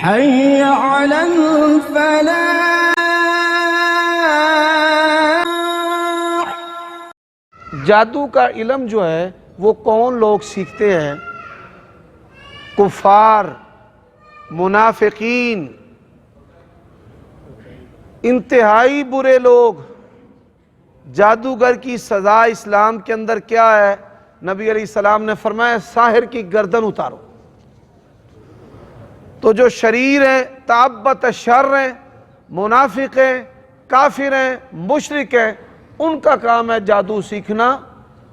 حي على الفلاح. جادو کا علم جو ہے وہ کون لوگ سیکھتے ہیں؟ کفار، منافقین، انتہائی برے لوگ۔ جادوگر کی سزا اسلام کے اندر کیا ہے؟ نبی علیہ السلام نے فرمایا ساحر کی گردن اتارو۔ تو جو شریر ہیں، تابت شر ہیں، منافق ہیں، کافر ہیں، مشرک ہیں، ان کا کام ہے جادو سیکھنا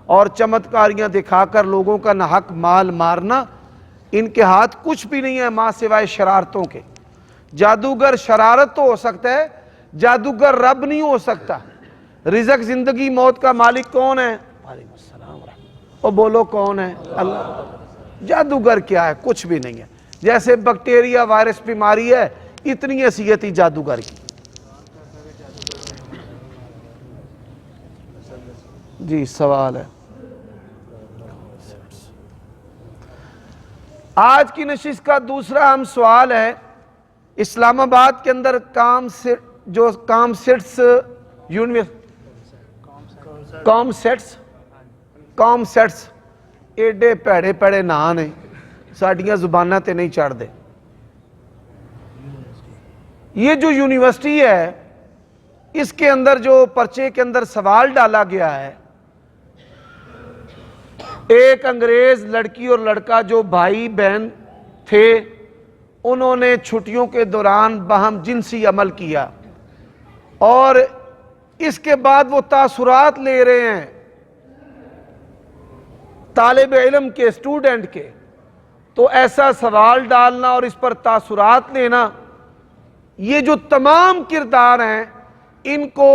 اور چمتکاریاں دکھا کر لوگوں کا ناحق مال مارنا۔ ان کے ہاتھ کچھ بھی نہیں ہے ماں سوائے شرارتوں کے۔ جادوگر شرارت تو ہو سکتا ہے، جادوگر رب نہیں ہو سکتا۔ رزق زندگی موت کا مالک کون ہے؟ وعلیکم السلام ورحمۃ۔ اور بولو کون ہے؟ اللہ۔ جادوگر کیا ہے؟ کچھ بھی نہیں ہے۔ جیسے بیکٹیریا وائرس بیماری ہے، اتنی حیثیت ہی جادوگر کی۔ جی سوال ہے۔ آج کی نشست کا دوسرا اہم سوال ہے، اسلام آباد کے اندر کامسیٹس ایڈے پیڑے پیڑے نا نے ساڑیاں زبانہ تے نہیں چڑھ دے۔ یہ جو یونیورسٹی ہے اس کے اندر جو پرچے کے اندر سوال ڈالا گیا ہے، ایک انگریز لڑکی اور لڑکا جو بھائی بہن تھے، انہوں نے چھٹیوں کے دوران باہم جنسی عمل کیا اور اس کے بعد وہ تاثرات لے رہے ہیں طالب علم کے، اسٹوڈنٹ کے۔ تو ایسا سوال ڈالنا اور اس پر تاثرات لینا، یہ جو تمام کردار ہیں ان کو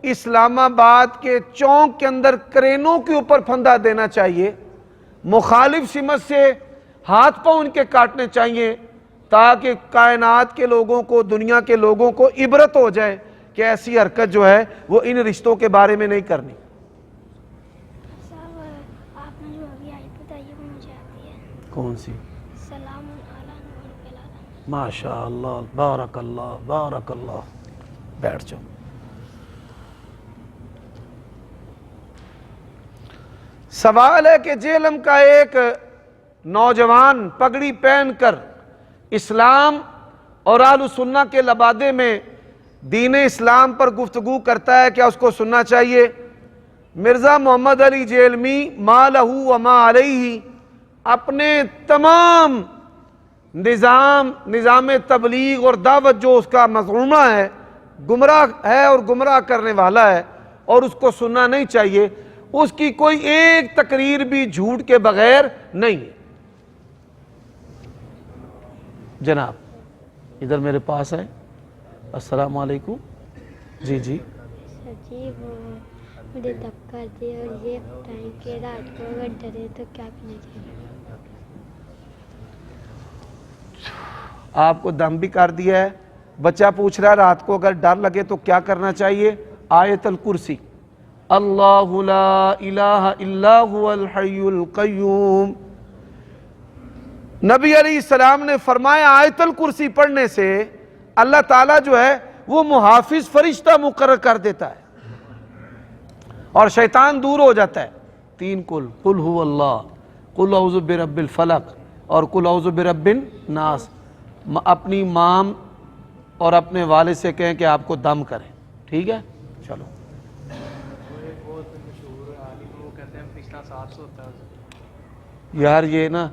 اسلام آباد کے چونک کے اندر کرینوں کے اوپر پھندا دینا چاہیے، مخالف سمت سے ہاتھ پاؤں ان کے کاٹنے چاہیے، تاکہ کائنات کے لوگوں کو، دنیا کے لوگوں کو عبرت ہو جائے کہ ایسی حرکت جو ہے وہ ان رشتوں کے بارے میں نہیں کرنی۔ آپ نے جو ابھی آیت بتائی ہے وہ مجھے آتی ہے۔ کون سی؟ سلام علی نوح فی العالمین۔ ماشاء اللہ، بارک اللہ، بارک اللہ۔ بیٹھ جاؤ۔ سوال ہے کہ جہلم کا ایک نوجوان پگڑی پہن کر اسلام اور اہل سنہ کے لبادے میں دین اسلام پر گفتگو کرتا ہے، کیا اس کو سننا چاہیے؟ مرزا محمد علی جیلمی ما لہو وما علیہ اپنے تمام نظام تبلیغ اور دعوت جو اس کا مضمونہ ہے، گمراہ ہے اور گمراہ کرنے والا ہے اور اس کو سننا نہیں چاہیے۔ اس کی کوئی ایک تقریر بھی جھوٹ کے بغیر نہیں ہے۔ جناب ادھر میرے پاس ہے۔ السلام علیکم۔ جی جی سر جی، وہ مجھے دھکا دے اور یہ بتائیں کہ رات کو اگر ڈرے تو کیا کرنا چاہیے؟ آپ کو دم بھی کر دیا ہے۔ بچہ پوچھ رہا ہے رات کو اگر ڈر لگے تو کیا کرنا چاہیے؟ آیت الکرسی، اللہ لا الہ الا هو الحی القیوم۔ نبی علیہ السلام نے فرمایا آیت الکرسی پڑھنے سے اللہ تعالیٰ جو ہے وہ محافظ فرشتہ مقرر کر دیتا ہے اور شیطان دور ہو جاتا ہے۔ تین قل هو اللہ، قل اعوذ برب الفلق اور قل اعوذ برب الناس۔ اپنی ماں اور اپنے والد سے کہیں کہ آپ کو دم کریں، ٹھیک ہے؟ چلو۔ یار یہ نا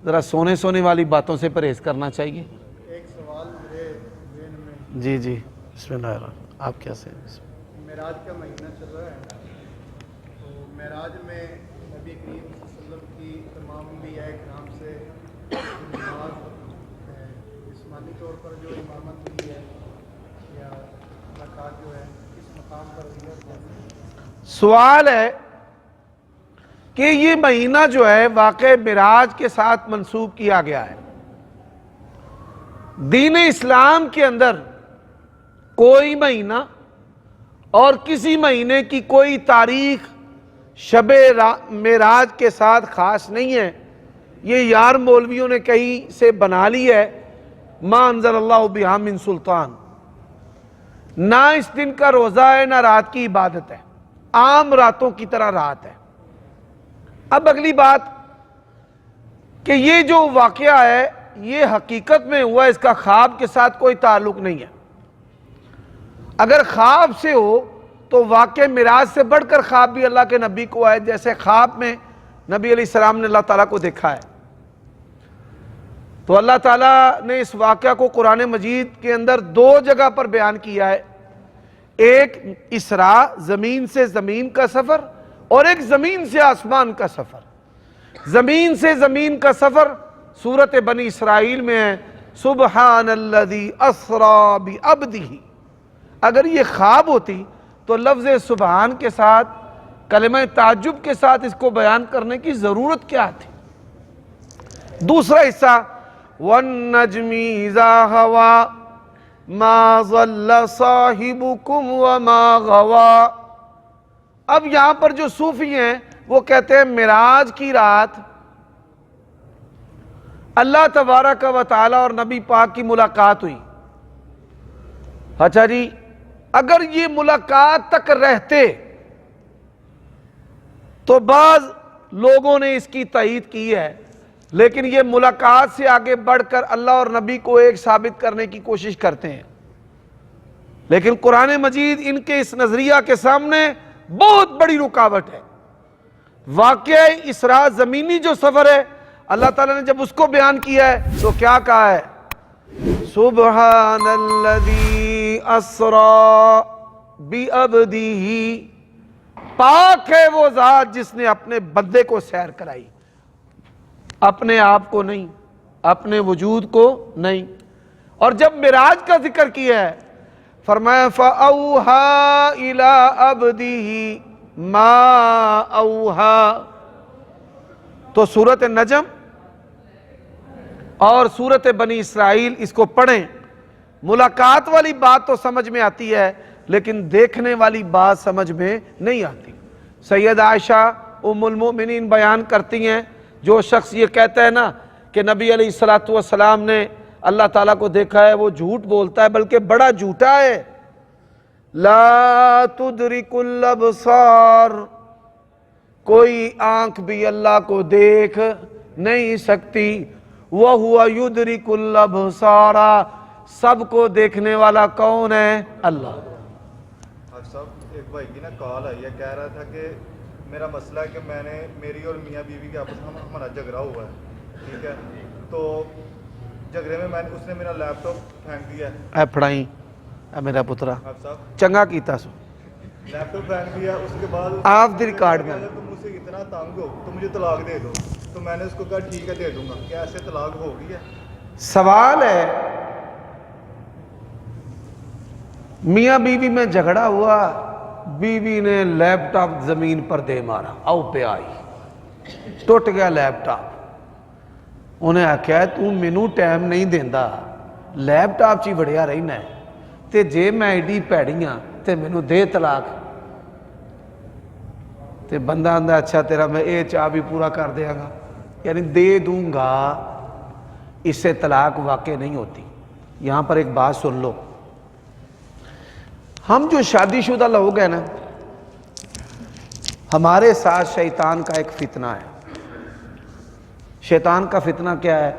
ذرا سونے والی باتوں سے پرہیز کرنا چاہیے۔ ایک سوال میرے ذہن میں، جی جی بسم اللہ الرحمن۔ آپ کیسے ہیں؟ معراج کا مہینہ چل رہا ہے، تو معراج میں نبی کریم صلی اللہ علیہ وسلم کی تمام انبیاء کرام سے نماز جسمانی طور پر جو امامت ہوئی ہے یا ملاقات جو ہے کس مقام پر ہوئی ہے؟ سوال ہے کہ یہ مہینہ جو ہے واقع معراج کے ساتھ منسوب کیا گیا ہے۔ دین اسلام کے اندر کوئی مہینہ اور کسی مہینے کی کوئی تاریخ شب معراج کے ساتھ خاص نہیں ہے۔ یہ یار مولویوں نے کہیں سے بنا لی ہے ما انزل اللہ بہا من سلطان، نہ اس دن کا روزہ ہے نہ رات کی عبادت ہے، عام راتوں کی طرح رات ہے۔ اب اگلی بات کہ یہ جو واقعہ ہے یہ حقیقت میں ہوا، اس کا خواب کے ساتھ کوئی تعلق نہیں ہے۔ اگر خواب سے ہو تو واقع معراج سے بڑھ کر خواب بھی اللہ کے نبی کو آئے، جیسے خواب میں نبی علیہ السلام نے اللہ تعالیٰ کو دیکھا ہے۔ تو اللہ تعالیٰ نے اس واقعہ کو قرآن مجید کے اندر دو جگہ پر بیان کیا ہے، ایک اسراء زمین سے زمین کا سفر، اور ایک زمین سے آسمان کا سفر۔ زمین سے زمین کا سفر سورۃ بنی اسرائیل میں ہے، سبحان الذی اسریٰ بعبدہ۔ اگر یہ خواب ہوتی تو لفظ سبحان کے ساتھ کلمہ تعجب کے ساتھ اس کو بیان کرنے کی ضرورت کیا تھی؟ دوسرا حصہ وَالنَّجْمِ إِذَا هَوَىٰ مَا ضَلَّ صَاحِبُكُمْ وَمَا غَوَىٰ۔ اب یہاں پر جو صوفی ہیں وہ کہتے ہیں معراج کی رات اللہ تبارک و تعالی اور نبی پاک کی ملاقات ہوئی۔ اچھا جی، اگر یہ ملاقات تک رہتے تو بعض لوگوں نے اس کی تائید کی ہے، لیکن یہ ملاقات سے آگے بڑھ کر اللہ اور نبی کو ایک ثابت کرنے کی کوشش کرتے ہیں، لیکن قرآن مجید ان کے اس نظریہ کے سامنے بہت بڑی رکاوٹ ہے۔ واقعہ اسراء زمینی جو سفر ہے، اللہ تعالیٰ نے جب اس کو بیان کیا ہے تو کیا کہا ہے؟ سبحان الذی اسریٰ بعبدہ، پاک ہے وہ ذات جس نے اپنے بندے کو سیر کرائی، اپنے آپ کو نہیں، اپنے وجود کو نہیں۔ اور جب معراج کا ذکر کیا ہے فرمایا فَأَوْحَىٰ إِلَىٰ عَبْدِهِ مَا أَوْحَىٰ۔ تو سورۃ النجم اور سورۃ بنی اسرائیل اس کو پڑھیں، ملاقات والی بات تو سمجھ میں آتی ہے لیکن دیکھنے والی بات سمجھ میں نہیں آتی۔ سید عائشہ ام المؤمنین بیان کرتی ہیں، جو شخص یہ کہتا ہے نا کہ نبی علیہ السلام نے اللہ تعالیٰ کو دیکھا ہے وہ جھوٹ بولتا ہے، بلکہ بڑا جھوٹا ہے۔ لا تدرک الابصار، کوئی آنکھ بھی اللہ کو دیکھ نہیں سکتی، وَهُوَ يُدْرِكُ الْأَبْصَارَ، سب کو دیکھنے والا کون ہے؟ اللہ۔ صاحب ایک بھائی کی نا کال آئی ہے، کہہ رہا تھا کہ میرا مسئلہ ہے کہ میں نے میری اور میاں بیوی کے آپس میں ہمارا جھگڑا ہوا ہے، ٹھیک ہے، تو جھگڑے میں اس نے میرا لیپ ٹاپ پھینک دیا ہے۔ اے پڑھائی اے میرا پترا صاحب چنگا کیتا سو، لیپ ٹاپ پھینک دیا، اس کے بعد آف دی ریکارڈ میں اگر تم مجھ سے اتنا تنگ ہو تو مجھے طلاق دے دو، تو میں نے اس کو کہا ٹھیک ہے دے دوں گا۔ کیا ایسے طلاق ہو گئی ہے؟ سوال ہے میاں بیوی میں جھگڑا ہوا، بیوی نے لیپ ٹاپ زمین پر دے مارا، او پہ آئی، ٹوٹ گیا لیپ ٹاپ۔ انہیں آکھیا تو مینوں ٹائم نہیں دیندا، لیپ ٹاپ چی بڑھیا رہنا ہے، تے جے میں ایڈی پیڑیاں تے مینوں دے طلاق۔ تے بندہ آندا اچھا تیرا میں اے چاہ بھی پورا کر دیا گا، یعنی دے دوں گا، اس سے طلاق واقع نہیں ہوتی۔ یہاں پر ایک بات سن لو، ہم جو شادی شدہ لوگ ہیں نا، ہمارے ساتھ شیطان کا ایک فتنہ ہے۔ شیطان کا فتنہ کیا ہے؟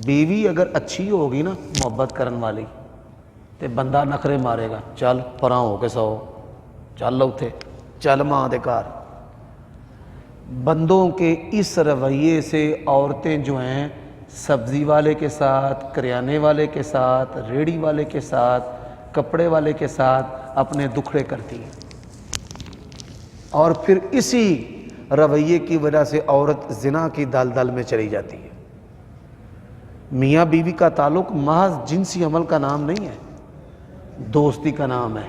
بیوی اگر اچھی ہوگی نا، محبت کرن والی، تے بندہ نخرے مارے گا، چل پراں ہو کے سو، چل لو تھے، چل ماں دے کار۔ بندوں کے اس رویے سے عورتیں جو ہیں سبزی والے کے ساتھ، کریانے والے کے ساتھ، ریڑھی والے کے ساتھ، کپڑے والے کے ساتھ اپنے دکھڑے کرتی ہیں، اور پھر اسی رویے کی وجہ سے عورت زنا کی دلدل میں چلی جاتی ہے۔ میاں بیوی کا تعلق محض جنسی عمل کا نام نہیں ہے، دوستی کا نام ہے،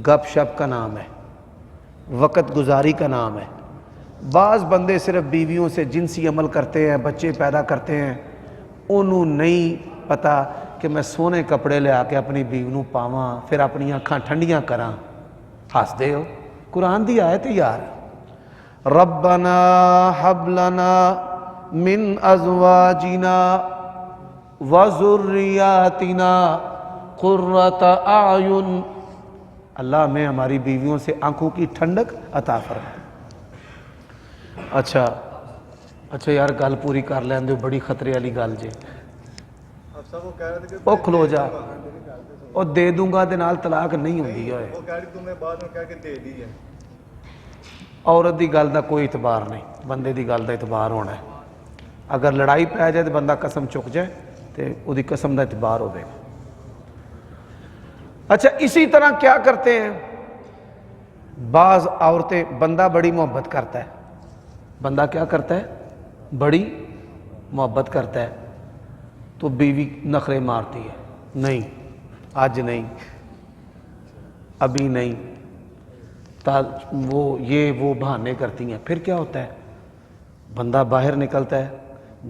گپ شپ کا نام ہے، وقت گزاری کا نام ہے۔ بعض بندے صرف بیویوں سے جنسی عمل کرتے ہیں، بچے پیدا کرتے ہیں، انہوں نہیں پتا کہ میں سونے کپڑے لے آ کے اپنی بیوی نوں پاواں، پھر اپنی آنکھاں ٹھنڈیاں کراں۔ ہس دے ہو، قرآن دی آیت یار، ربنا حب لنا من ازواجنا وذریاتنا قرۃ اعین، اللہ میں ہماری بیویوں سے آنکھوں کی ٹھنڈک عطا فرما۔ اچھا یار گل پوری کر لین دو، بڑی خطرے والی گل جے۔ آپ صاحب وہ کہہ رہے تھے کہ او کھلو جا، او دے دوں گا دے نال طلاق نہیں ہوندی ہوئے، وہ کہہ رہی تم نے بعد میں کہہ کے دے دی ہے۔ عورت دی گل دا کوئی اعتبار نہیں، بندے دی گل دا اعتبار ہونا ہے۔ اگر لڑائی پہ جائے تو بندہ قسم چک جائے تو وہ دی قسم دا اعتبار ہوئے گا۔ اچھا اسی طرح کیا کرتے ہیں بعض عورتیں، بندہ بڑی محبت کرتا ہے، بندہ کیا کرتا ہے بڑی محبت کرتا ہے تو بیوی نخرے مارتی ہے، نہیں آج نہیں، ابھی نہیں، وہ بہانے کرتی ہیں۔ پھر کیا ہوتا ہے بندہ باہر نکلتا ہے،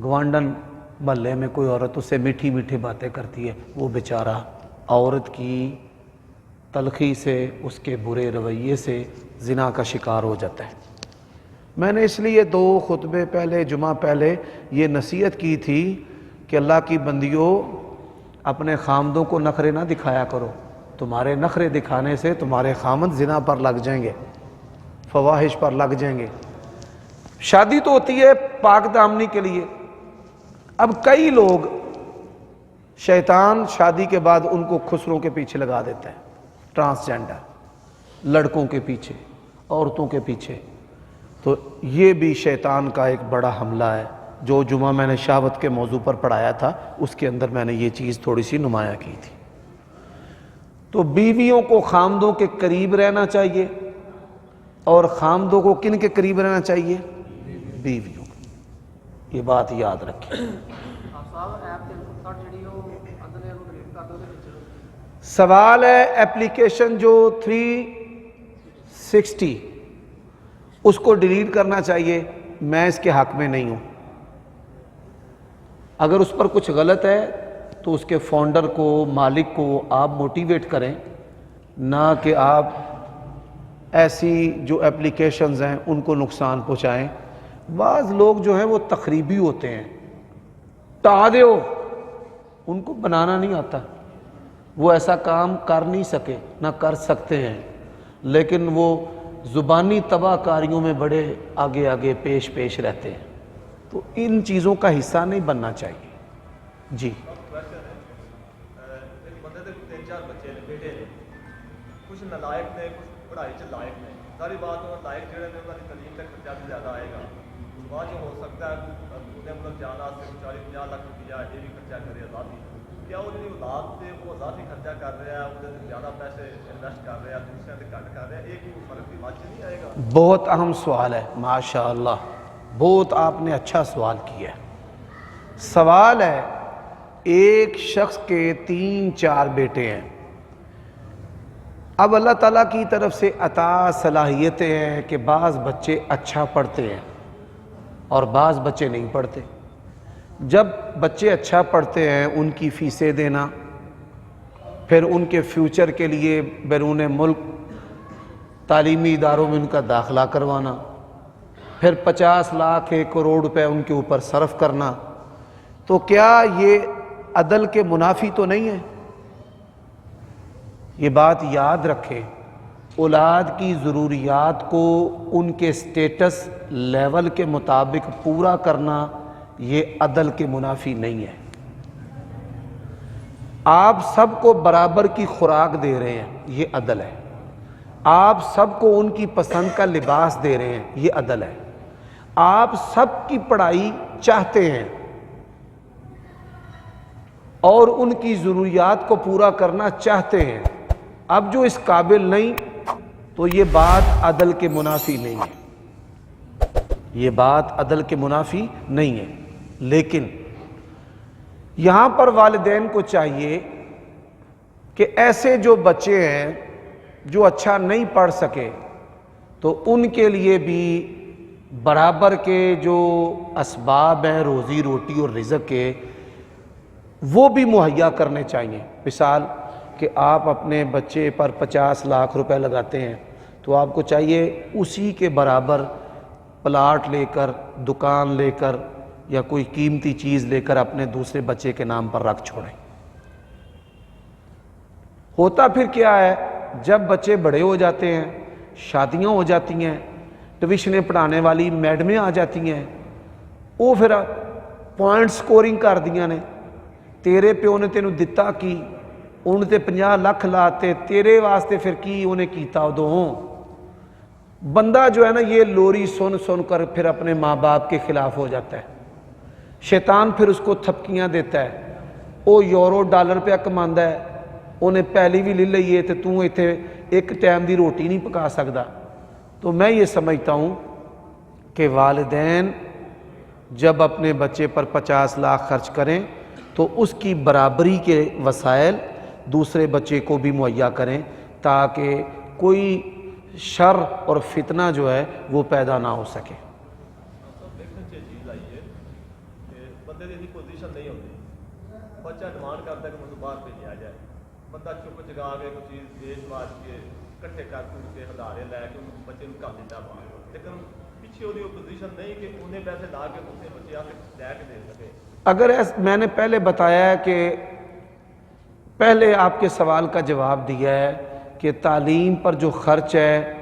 گوانڈن محلے میں کوئی عورت اس سے میٹھی میٹھی باتیں کرتی ہے، وہ بیچارہ عورت کی تلخی سے، اس کے برے رویے سے زنا کا شکار ہو جاتا ہے۔ میں نے اس لیے 2 خطبے پہلے، جمعہ پہلے یہ نصیحت کی تھی کہ اللہ کی بندیوں اپنے خامدوں کو نخرے نہ دکھایا کرو، تمہارے نخرے دکھانے سے تمہارے خامد زنا پر لگ جائیں گے، فواحش پر لگ جائیں گے۔ شادی تو ہوتی ہے پاک دامنی کے لیے، اب کئی لوگ شیطان شادی کے بعد ان کو خسروں کے پیچھے لگا دیتا ہے، ٹرانسجینڈر لڑکوں کے پیچھے، عورتوں کے پیچھے، تو یہ بھی شیطان کا ایک بڑا حملہ ہے۔ جو جمعہ میں نے شہوت کے موضوع پر پڑھایا تھا اس کے اندر میں نے یہ چیز تھوڑی سی نمایاں کی تھی۔ تو بیویوں کو خامدوں کے قریب رہنا چاہیے، اور خامدوں کو کن کے قریب رہنا چاہیے؟ بیویوں کو، یہ بات یاد رکھیں۔ سوال ہے اپلیکیشن جو 360 اس کو ڈیلیٹ کرنا چاہیے، میں اس کے حق میں نہیں ہوں۔ اگر اس پر کچھ غلط ہے تو اس کے فاؤنڈر کو، مالک کو آپ موٹیویٹ کریں، نہ کہ آپ ایسی جو اپلیکیشنز ہیں ان کو نقصان پہنچائیں۔ بعض لوگ جو ہیں وہ تخریبی ہوتے ہیں، ٹا دیو، ان کو بنانا نہیں آتا، وہ ایسا کام کر نہیں سکے، نہ کر سکتے ہیں، لیکن وہ زبانی تباہ کاریوں میں بڑے آگے آگے پیش رہتے ہیں، تو ان چیزوں کا حصہ نہیں بننا چاہیے۔ جی ایک بندے دے 3-4 بچے نے، بیٹے نے، کچھ نالائق نے، کچھ پڑھائی چ لائق نے۔ ساری بات ہے لائق جڑے نے انہاں دی تعلیم تے خرچہ بھی زیادہ آئے گا، بعد جو ہو سکتا ہے دوسرے ملک جانا سے 40-50 لاکھ روپیہ یہ بھی خرچہ کرے آزادی، کیا وہ جی اولاد سے وہ آزادی خرچہ کر رہا ہے، وہ زیادہ پیسے انویسٹ کر رہا ہے، دوسرے سے گھٹ کر رہا ہے، ایک فرق بھی بات نہیں آئے گا؟ بہت اہم سوال ہے، ماشاء اللہ بہت آپ نے اچھا سوال کیا ہے۔ سوال ہے ایک شخص کے 3-4 بیٹے ہیں، اب اللہ تعالیٰ کی طرف سے عطا صلاحیتیں ہیں کہ بعض بچے اچھا پڑھتے ہیں اور بعض بچے نہیں پڑھتے۔ جب بچے اچھا پڑھتے ہیں ان کی فیسیں دینا، پھر ان کے فیوچر کے لیے بیرون ملک تعلیمی اداروں میں ان کا داخلہ کروانا، پھر 50 لاکھ 1 کروڑ روپے ان کے اوپر صرف کرنا، تو کیا یہ عدل کے منافی تو نہیں ہے؟ یہ بات یاد رکھیں، اولاد کی ضروریات کو ان کے سٹیٹس لیول کے مطابق پورا کرنا یہ عدل کے منافی نہیں ہے۔ آپ سب کو برابر کی خوراک دے رہے ہیں، یہ عدل ہے۔ آپ سب کو ان کی پسند کا لباس دے رہے ہیں، یہ عدل ہے۔ آپ سب کی پڑھائی چاہتے ہیں اور ان کی ضروریات کو پورا کرنا چاہتے ہیں، اب جو اس قابل نہیں تو یہ بات عدل کے منافی نہیں ہے، یہ بات عدل کے منافی نہیں ہے۔ لیکن یہاں پر والدین کو چاہیے کہ ایسے جو بچے ہیں جو اچھا نہیں پڑھ سکے تو ان کے لیے بھی برابر کے جو اسباب ہیں روزی روٹی اور رزق کے وہ بھی مہیا کرنے چاہیے۔ مثال کہ آپ اپنے بچے پر 50 لاکھ روپے لگاتے ہیں تو آپ کو چاہیے اسی کے برابر پلاٹ لے کر، دکان لے کر یا کوئی قیمتی چیز لے کر اپنے دوسرے بچے کے نام پر رکھ چھوڑیں۔ ہوتا پھر کیا ہے، جب بچے بڑے ہو جاتے ہیں، شادیاں ہو جاتی ہیں، ٹیوشنیں پڑھانے والی میڈمیں آ جاتی ہیں، وہ پھر پوائنٹ سکورنگ کر دیا نے، تیرے پیو نے تینوں دتا کی، انہوں تے 50 لاکھ لاتے، تیرے واسطے پھر کی انہیں کیتا ادوں۔ بندہ جو ہے نا یہ لوری سن سن کر پھر اپنے ماں باپ کے خلاف ہو جاتا ہے، شیطان پھر اس کو تھپکیاں دیتا ہے، وہ یورو ڈالر پہ کماندا ہے، انہیں پہلی بھی لے لئیے تو تو ایتھے ایک ٹائم دی روٹی نہیں پکا سکتا۔ تو میں یہ سمجھتا ہوں کہ والدین جب اپنے بچے پر 50 لاکھ خرچ کریں تو اس کی برابری کے وسائل دوسرے بچے کو بھی مہیا کریں، تاکہ کوئی شر اور فتنہ جو ہے وہ پیدا نہ ہو سکے۔ چیز آئی ہے کہ بندے کی پوزیشن نہیں ہوتی، بچہ ڈیمانڈ کرتا ہے کہ مجھے باہر بھیجا جائے، بندہ چپ جگا کے کوئی چیز بیچ ماج کے کٹھے کر کے ہدارے لے کے بچے کو کر دیتا باہر، لیکن پیچھے وہ پوزیشن نہیں کہ انہیں پیسے لا کے دوسرے بچے آ کے لے کے دے سکے۔ اگر میں نے پہلے بتایا ہے کہ پہلے آپ کے سوال کا جواب دیا ہے کہ تعلیم پر جو خرچ ہے،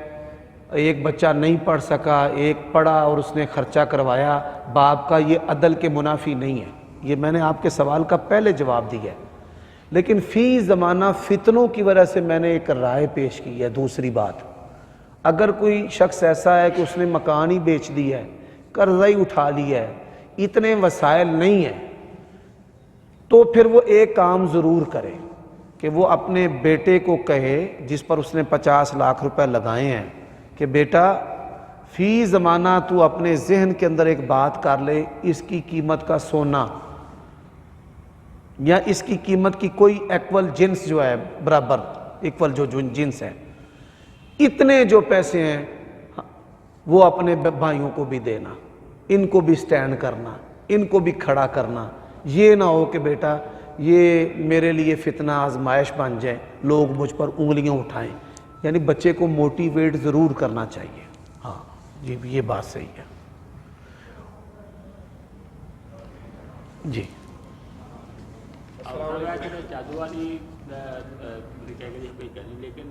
ایک بچہ نہیں پڑھ سکا، ایک پڑھا اور اس نے خرچہ کروایا، باپ کا یہ عدل کے منافی نہیں ہے، یہ میں نے آپ کے سوال کا پہلے جواب دیا ہے۔ لیکن فی زمانہ فتنوں کی وجہ سے میں نے ایک رائے پیش کی ہے۔ دوسری بات، اگر کوئی شخص ایسا ہے کہ اس نے مکان ہی بیچ دیا ہے، قرضہ ہی اٹھا لیا ہے، اتنے وسائل نہیں ہیں، تو پھر وہ ایک کام ضرور کرے کہ وہ اپنے بیٹے کو کہے جس پر اس نے 50 لاکھ روپے لگائے ہیں کہ بیٹا فی زمانہ تو اپنے ذہن کے اندر ایک بات کر لے، اس کی قیمت کا سونا یا اس کی قیمت کی کوئی ایکول جنس جو ہے، برابر ایکول جو جنس ہے، اتنے جو پیسے ہیں وہ اپنے بھائیوں کو بھی دینا، ان کو بھی سٹینڈ کرنا، ان کو بھی کھڑا کرنا۔ یہ نہ ہو کہ بیٹا یہ میرے لیے فتنہ آزمائش بن جائے، لوگ مجھ پر انگلیاں اٹھائیں۔ یعنی بچے کو موٹیویٹ ضرور کرنا چاہیے۔ ہاں یہ بات صحیح ہے۔ جی جادو والی لیکن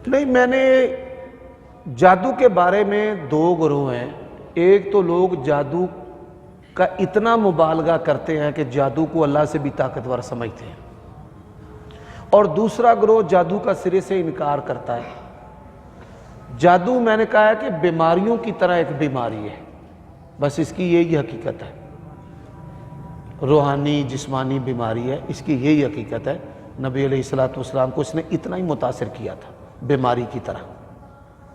نہیں، میں نے جادو کے بارے میں 2 گروہ ہیں۔ ایک تو لوگ جادو کا اتنا مبالغہ کرتے ہیں کہ جادو کو اللہ سے بھی طاقتور سمجھتے ہیں، اور دوسرا گروہ جادو کا سرے سے انکار کرتا ہے۔ جادو میں نے کہا ہے کہ بیماریوں کی طرح ایک بیماری ہے، بس اس کی یہی حقیقت ہے، روحانی جسمانی بیماری ہے، اس کی یہی حقیقت ہے۔ نبی علیہ السلام کو اس نے اتنا ہی متاثر کیا تھا بیماری کی طرح،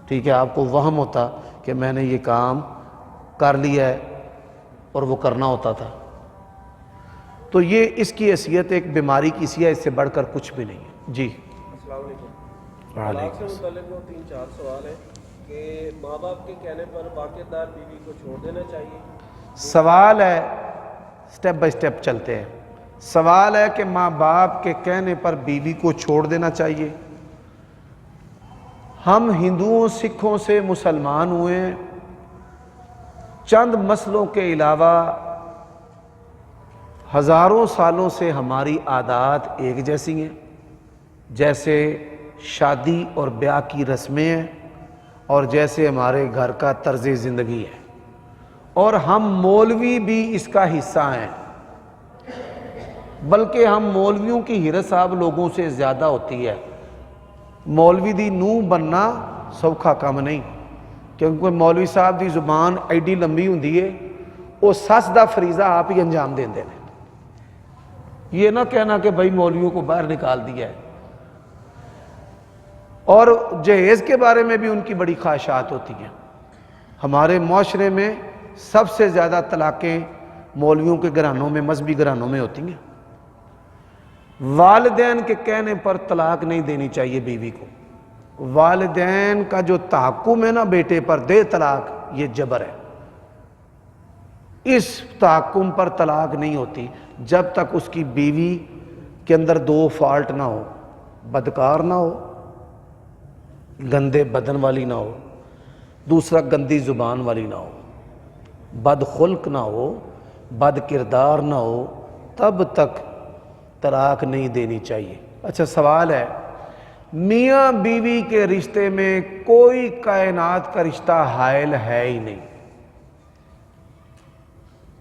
ٹھیک ہے؟ آپ کو وہم ہوتا کہ میں نے یہ کام کر لیا ہے اور وہ کرنا ہوتا تھا، تو یہ اس کی حیثیت ایک بیماری کی سی ہے، اس سے بڑھ کر کچھ بھی نہیں ہے۔ جی السلام علیکم۔ وعلیکم طلاق سے متعلق وہ 3-4 سوال ہیں کہ ماں باپ کے کہنے پر واقع دار بیوی کو چھوڑ دینا چاہیے۔ سوال ہے، سٹیپ بائی سٹیپ چلتے ہیں۔ سوال ہے کہ ماں باپ کے کہنے پر بیوی کو چھوڑ دینا چاہیے۔ ہم ہندوؤں سکھوں سے مسلمان ہوئے ہیں، چند مسئلوں کے علاوہ ہزاروں سالوں سے ہماری عادات ایک جیسی ہیں، جیسے شادی اور بیاہ کی رسمیں ہیں، اور جیسے ہمارے گھر کا طرز زندگی ہے، اور ہم مولوی بھی اس کا حصہ ہیں، بلکہ ہم مولویوں کی ہرس صاحب لوگوں سے زیادہ ہوتی ہے۔ مولوی دی نوح بننا سوکھا کام نہیں، کیونکہ مولوی صاحب دی زبان ایڈی لمبی ہوندی ہے، وہ سس دا فریضہ آپ ہی انجام دین دینے۔ یہ نہ کہنا کہ بھائی مولویوں کو باہر نکال دیا ہے۔ اور جہیز کے بارے میں بھی ان کی بڑی خواہشات ہوتی ہیں۔ ہمارے معاشرے میں سب سے زیادہ طلاقیں مولویوں کے گھرانوں میں، مذہبی گھرانوں میں ہوتی ہیں۔ والدین کے کہنے پر طلاق نہیں دینی چاہیے بیوی کو۔ والدین کا جو تحکم ہے نا بیٹے پر دے طلاق، یہ جبر ہے۔ اس تحکم پر طلاق نہیں ہوتی جب تک اس کی بیوی کے اندر 2 فالٹ نہ ہو، بدکار نہ ہو، گندے بدن والی نہ ہو، دوسرا گندی زبان والی نہ ہو، بد خلق نہ ہو، بد کردار نہ ہو، تب تک طلاق نہیں دینی چاہیے۔ اچھا سوال ہے، میاں بیوی کے رشتے میں کوئی کائنات کا رشتہ حائل ہے ہی نہیں۔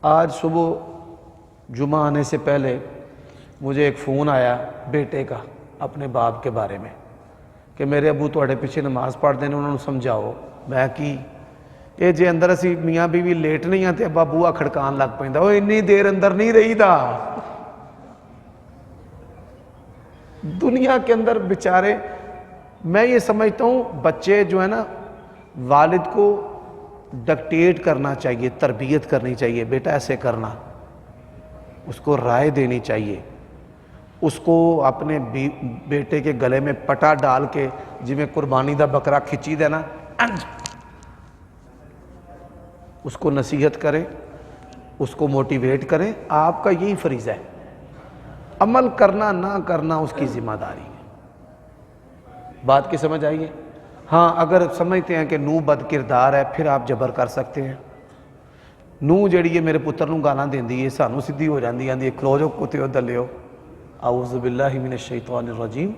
آج صبح جمعہ آنے سے پہلے مجھے ایک فون آیا بیٹے کا اپنے باپ کے بارے میں کہ میرے ابو تھوڑے پیچھے نماز پڑھ دینے، انہوں نے سمجھاؤ۔ میں کی یہ جے اندر اسی میاں بیوی لیٹ نہیں آتے ابا بوا کھڑکان لگ پہ وہ انی دیر اندر نہیں رہی دا۔ دنیا کے اندر بیچارے، میں یہ سمجھتا ہوں بچے جو ہے نا والد کو ڈکٹیٹ کرنا چاہیے، تربیت کرنی چاہیے، بیٹا ایسے کرنا، اس کو رائے دینی چاہیے، اس کو اپنے بیٹے کے گلے میں پٹا ڈال کے جی میں قربانی دا بکرا کھچی دینا، اس کو نصیحت کریں، اس کو موٹیویٹ کریں۔ آپ کا یہی فریضہ ہے، عمل کرنا نہ کرنا اس کی ذمہ داری ہے۔ بات کی سمجھ آئیے؟ ہاں اگر سمجھتے ہیں کہ نو بد کردار ہے پھر آپ جبر کر سکتے ہیں۔ نو جڑی ہے میرے پتر نو گالاں دیندی ہے، سانو سدھی ہو جاندی آندی کھلو جو کتےو دلیو، اعوذ باللہ من الشیطان الرجیم۔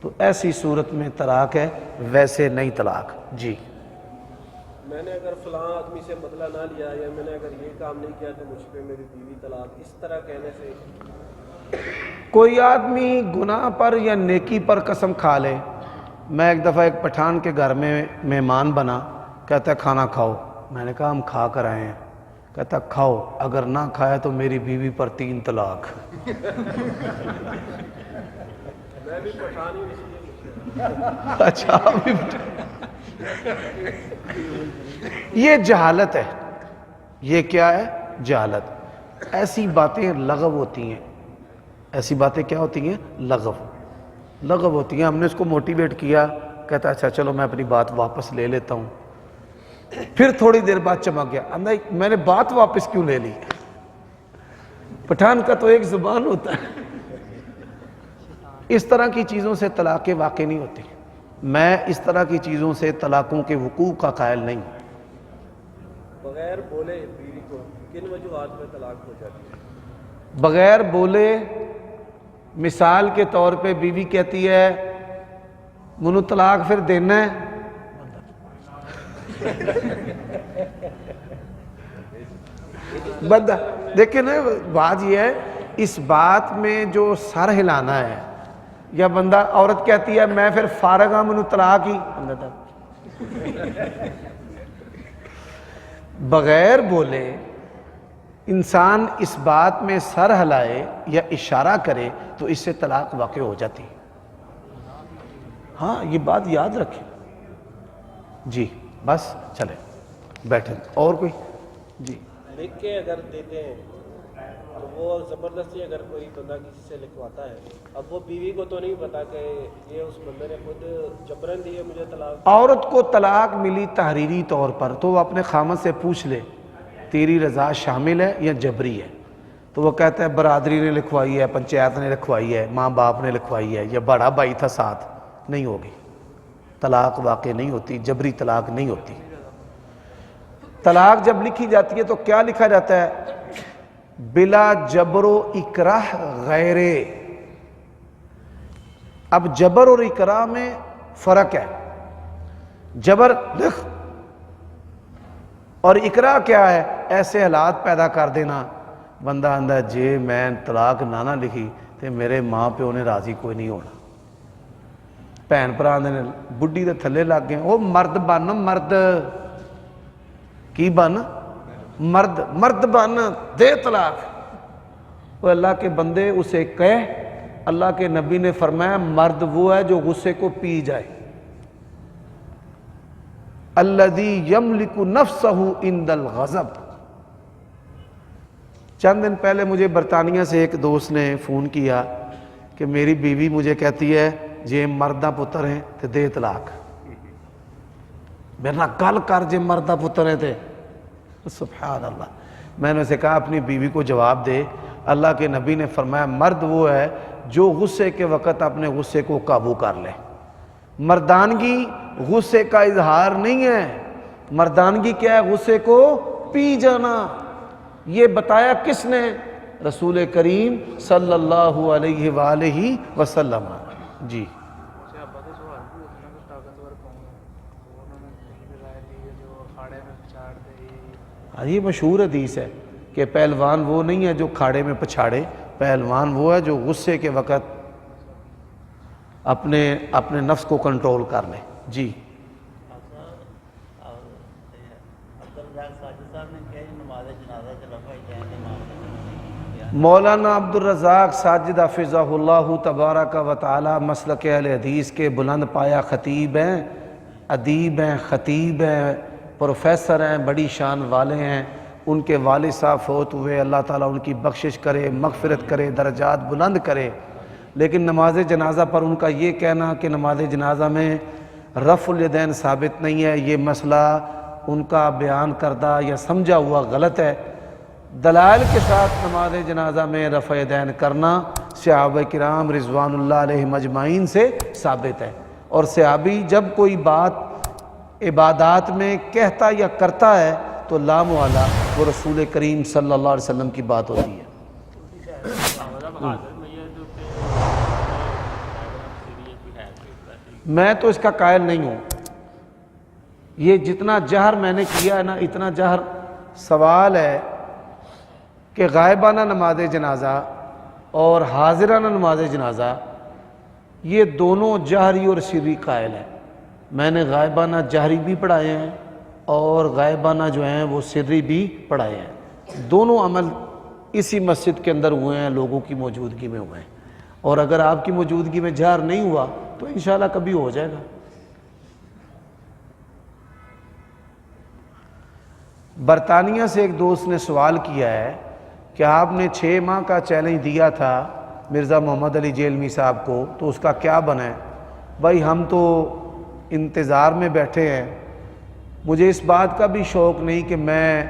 تو ایسی صورت میں طلاق ہے، ویسے نہیں طلاق۔ جی میں نے اگر فلاں آدمی سے بدلہ نہ لیا یا میں نے اگر یہ کام نہیں کیا تو مجھ پہ میری بیوی طلاق، اس طرح کہنے سے کوئی آدمی گناہ پر یا نیکی پر قسم کھا لے۔ میں ایک دفعہ ایک پٹھان کے گھر میں مہمان بنا، کہتا ہے کھانا کھاؤ، میں نے کہا ہم کھا کر آئے ہیں، کہتا کھاؤ، اگر نہ کھایا تو میری بیوی پر 3 طلاق۔ میں بھی پٹھان ہی اس لیے اچھا یہ جہالت ہے، یہ کیا ہے؟ جہالت۔ ایسی باتیں لغو ہوتی ہیں، ایسی باتیں کیا ہوتی ہیں؟ لغو ہوتی ہیں۔ ہم نے اس کو موٹیویٹ کیا، کہتا اچھا چلو میں اپنی بات واپس لے لیتا ہوں، پھر تھوڑی دیر بعد چمک گیا، میں نے بات واپس کیوں لے لی؟ پٹھان کا تو ایک زبان ہوتا ہے۔ اس طرح کی چیزوں سے طلاقیں واقع نہیں ہوتی۔ میں اس طرح کی چیزوں سے طلاقوں کے وقوع کا قائل نہیں ہوں۔ بغیر بولے بیوی کو کن وجوہات میں طلاق ہو جاتی ہے؟ بغیر بولے، مثال کے طور پہ بیوی کہتی ہے منو طلاق پھر دینا ہے، بندہ دیکھیں نا، بات یہ ہے اس بات میں جو سر ہلانا ہے، یا بندہ عورت کہتی ہے میں پھر فارغ ہوں منو طلاق ہی، بغیر بولے انسان اس بات میں سر ہلائے یا اشارہ کرے تو اس سے طلاق واقع ہو جاتی ہے۔ ہاں یہ بات یاد رکھیں۔ جی بس چلیں بیٹھیں، اور کوئی؟ جی لکھ کے اگر دیتے ہیں تو وہ زبردستی اگر کوئی بندہ کسی سے لکھواتا ہے، اب وہ بیوی کو تو نہیں پتا کہ یہ اس بندے نے خود جبرن دی ہے مجھے طلاق۔ عورت کو طلاق ملی تحریری طور پر تو وہ اپنے خامد سے پوچھ لے تیری رضا شامل ہے یا جبری ہے، تو وہ کہتا ہے برادری نے لکھوائی ہے، پنچایت نے لکھوائی ہے، ماں باپ نے لکھوائی ہے، یا بڑا بھائی تھا ساتھ، نہیں ہوگی، طلاق واقع نہیں ہوتی، جبری طلاق نہیں ہوتی۔ طلاق جب لکھی جاتی ہے تو کیا لکھا جاتا ہے؟ بلا جبر و اکراہ غیرے۔ اب جبر اور اکراہ میں فرق ہے۔ جبر لکھ اور اکراہ کیا ہے؟ ایسے حالات پیدا کر دینا بندہ آندہ جے میں طلاق نہ لکھی تے میرے ماں پیو نے راضی کوئی نہیں ہونا، بھین بھرا نے بڈھی دے تھلے لگ گئے، وہ مرد بن، مرد کی بن، مرد بن، دے طلاق۔ وہ اللہ کے بندے اسے کہے، اللہ کے نبی نے فرمایا مرد وہ ہے جو غصے کو پی جائے، الذی یملک نفسہ عند الغضب۔ چند دن پہلے مجھے برطانیہ سے ایک دوست نے فون کیا کہ میری بیوی مجھے کہتی ہے جے مردہ پتر ہیں تو دے طلاق، میرے نہ گل کر جے مردہ پتر ہیں تے۔ سبحان اللہ، میں نے اسے کہا اپنی بیوی کو جواب دے، اللہ کے نبی نے فرمایا مرد وہ ہے جو غصے کے وقت اپنے غصے کو قابو کر لے۔ مردانگی غصے کا اظہار نہیں ہے، مردانگی کیا ہے؟ غصے کو پی جانا. یہ بتایا کس نے؟ رسول کریم صلی اللہ علیہ وآلہ وسلم. جی یہ مشہور حدیث ہے کہ پہلوان وہ نہیں ہے جو کھاڑے میں پچھاڑے، پہلوان وہ ہے جو غصے کے وقت اپنے نفس کو کنٹرول کر لے. جی مولانا عبد الرزاق ساجد حفظہ اللہ تبارک و تعالی مسلک اہل حدیث کے بلند پایا خطیب ہیں، ادیب ہیں، خطیب ہیں، پروفیسر ہیں، بڑی شان والے ہیں. ان کے والد صاحب فوت ہوئے، اللہ تعالیٰ ان کی بخشش کرے، مغفرت کرے، درجات بلند کرے. لیکن نماز جنازہ پر ان کا یہ کہنا کہ نماز جنازہ میں رفع الیدین ثابت نہیں ہے، یہ مسئلہ ان کا بیان کردہ یا سمجھا ہوا غلط ہے. دلائل کے ساتھ نماز جنازہ میں رفع یدین کرنا صحابہ کرام رضوان اللہ علیہم اجمعین سے ثابت ہے. اور صحابی جب کوئی بات عبادات میں کہتا یا کرتا ہے تو لا محالہ وہ رسول کریم صلی اللہ علیہ وسلم کی بات ہوتی ہے. میں تو اس کا قائل نہیں ہوں. یہ جتنا جہر میں نے کیا ہے نا، اتنا جہر سوال ہے کہ غائبانہ نماز جنازہ اور حاضرانہ نماز جنازہ یہ دونوں جہری اور سری قائل ہیں. میں نے غائبانہ جہری بھی پڑھائے ہیں اور غائبانہ جو ہیں وہ سری بھی پڑھائے ہیں. دونوں عمل اسی مسجد کے اندر ہوئے ہیں، لوگوں کی موجودگی میں ہوئے ہیں. اور اگر آپ کی موجودگی میں جہر نہیں ہوا تو انشاءاللہ کبھی ہو جائے گا. برطانیہ سے ایک دوست نے سوال کیا ہے کہ آپ نے 6 ماہ کا چیلنج دیا تھا مرزا محمد علی جیلمی صاحب کو، تو اس کا کیا بنا ہے؟ بھائی ہم تو انتظار میں بیٹھے ہیں. مجھے اس بات کا بھی شوق نہیں کہ میں